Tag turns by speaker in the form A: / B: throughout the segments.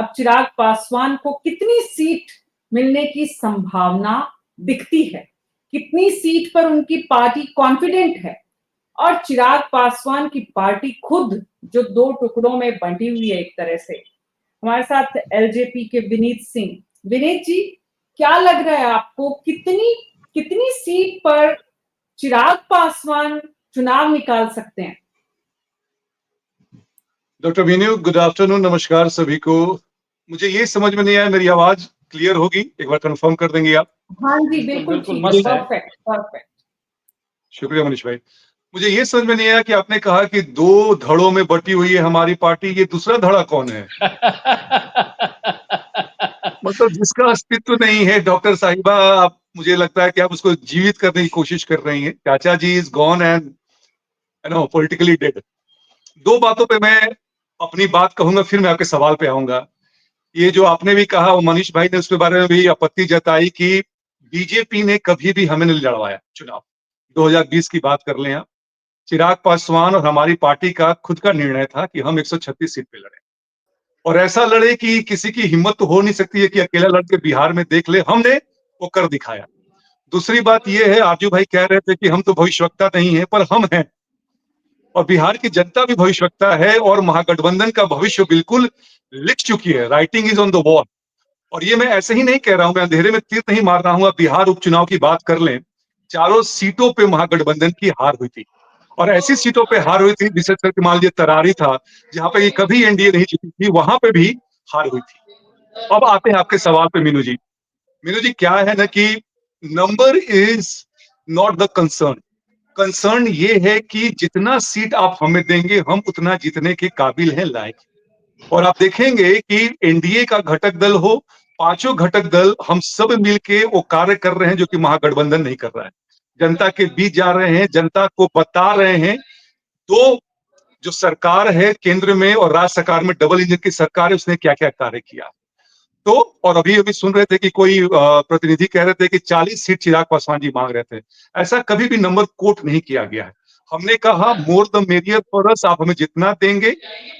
A: अब चिराग पासवान को कितनी सीट मिलने की संभावना दिखती है, कितनी सीट पर उनकी पार्टी कॉन्फिडेंट है, और चिराग पासवान की पार्टी खुद जो दो टुकड़ों में बंटी हुई है एक तरह से। हमारे साथ एलजेपी के विनीत सिंह। विनीत जी, क्या लग रहा है आपको, कितनी कितनी सीट पर चिराग पासवान चुनाव निकाल सकते हैं?
B: डॉक्टर वीनू, गुड आफ्टरनून, नमस्कार सभी को। मुझे ये समझ में नहीं आया, मेरी आवाज क्लियर होगी? एक बार कंफर्म कर देंगे आप?
A: हाँ जी, बिल्कुल ठीक, परफेक्ट परफेक्ट।
B: शुक्रिया मनीष भाई। मुझे ये समझ में नहीं आया कि आपने कहा कि दो धड़ों में बटी हुई है हमारी पार्टी, ये दूसरा धड़ा कौन है? मतलब जिसका अस्तित्व नहीं है, डॉक्टर साहिबा, आप, मुझे लगता है कि आप उसको जीवित करने की कोशिश कर रही हैं। Chacha ji is gone and politically dead. दो बातों पे मैं अपनी बात कहूंगा, फिर मैं आपके सवाल पे आऊंगा। ये जो आपने भी कहा, वो मनीष भाई ने उसके बारे में भी आपत्ति जताई कि बीजेपी ने कभी भी हमें नहीं लड़वाया चुनाव। 2020 की बात कर लें आप, चिराग पासवान और हमारी पार्टी का खुद का निर्णय था कि हम 136 सीट पे लड़े, और ऐसा लड़े कि किसी की हिम्मत तो हो नहीं सकती है कि अकेला लड़के बिहार में देख ले। हमने वो कर दिखाया। दूसरी बात यह है, आरजू भाई कह रहे थे कि हम तो भविष्यवक्ता नहीं है, पर हम हैं, और बिहार की जनता भी भविष्यवक्ता है, और महागठबंधन का भविष्य बिल्कुल लिख चुकी है। Writing is on the wall. और ये मैं ऐसे ही नहीं कह रहा हूं, मैं अंधेरे में तीर नहीं मार रहा हूं। अब बिहार उपचुनाव की बात कर लें, चारों सीटों पे महागठबंधन की हार हुई थी, और ऐसी सीटों पे हार हुई थी, विशेष करके मान लीजिए तरारी था, जहां पे ये कभी एनडीए नहीं जीती थी, वहां पे भी हार हुई थी। अब आते हैं आपके सवाल पे मीनू जी। मीनू जी, क्या है ना कि number is not the concern. Concern ये है कि जितना सीट आप हमें देंगे, हम उतना जीतने के काबिल हैं, लायक। और आप देखेंगे कि एनडीए का घटक दल हो, पांचों घटक दल, हम सब मिलके वो कार्य कर रहे हैं जो कि महागठबंधन नहीं कर रहा है। जनता के बीच जा रहे हैं, जनता को बता रहे हैं। तो जो सरकार है केंद्र में और राज्य सरकार में, डबल इंजन की सरकार है, उसने क्या क्या कार्य किया। तो और अभी अभी सुन रहे थे कि कोई प्रतिनिधि कह रहे थे कि 40 सीट चिराग पासवान जी मांग रहे थे। ऐसा कभी भी नंबर कोट नहीं किया गया है। हमने कहा more the merrier for us, आप हमें जितना देंगे।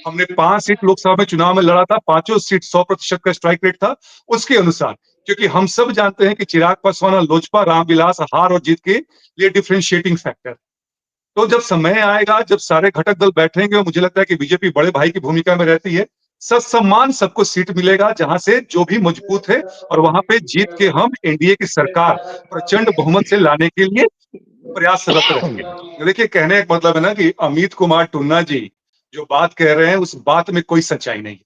B: हमने 5 सीट लोकसभा में चुनाव में लड़ा था, पांचों सीट 100% का स्ट्राइक रेट था, उसके अनुसार। क्योंकि हम सब जानते हैं कि चिराग पासवान और लोजपा रामविलास हार और जीत के लिए डिफरेंशिएटिंग फैक्टर। तो जब समय आएगा, जब सारे घटक दल बैठेंगे, और मुझे लगता है कि बीजेपी बड़े भाई की भूमिका में रहती है, सत्सम्मान सबको सीट मिलेगा जहां से जो भी मजबूत है, और वहां पे जीत के हम एनडीए की सरकार प्रचंड बहुमत से लाने के लिए प्रयासरत रहेंगे। देखिए, कहने का मतलब है ना कि अमित कुमार टुन्ना जी जो बात कह रहे हैं, उस बात में कोई सच्चाई नहीं।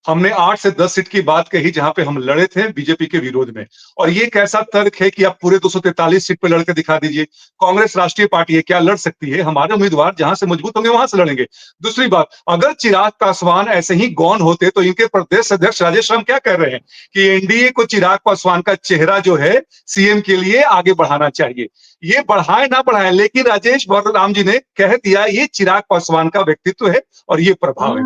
B: हमने 8 से 10 सीट की बात कही जहां पे हम लड़े थे बीजेपी के विरोध में। और ये कैसा तर्क है कि आप पूरे 243 सीट पे लड़के दिखा दीजिए। कांग्रेस राष्ट्रीय पार्टी है, क्या लड़ सकती है? हमारे उम्मीदवार जहां से मजबूत होंगे वहां से लड़ेंगे। दूसरी बात, अगर चिराग पासवान ऐसे ही गौन होते तो इनके प्रदेश अध्यक्ष राजेश राम क्या कह रहे हैं कि एनडीए को चिराग पासवान का चेहरा जो है सीएम के लिए आगे बढ़ाना चाहिए। ये बढ़ाए ना बढ़ाए, लेकिन राजेश राम जी ने कह दिया ये चिराग पासवान का व्यक्तित्व है और ये प्रभाव है।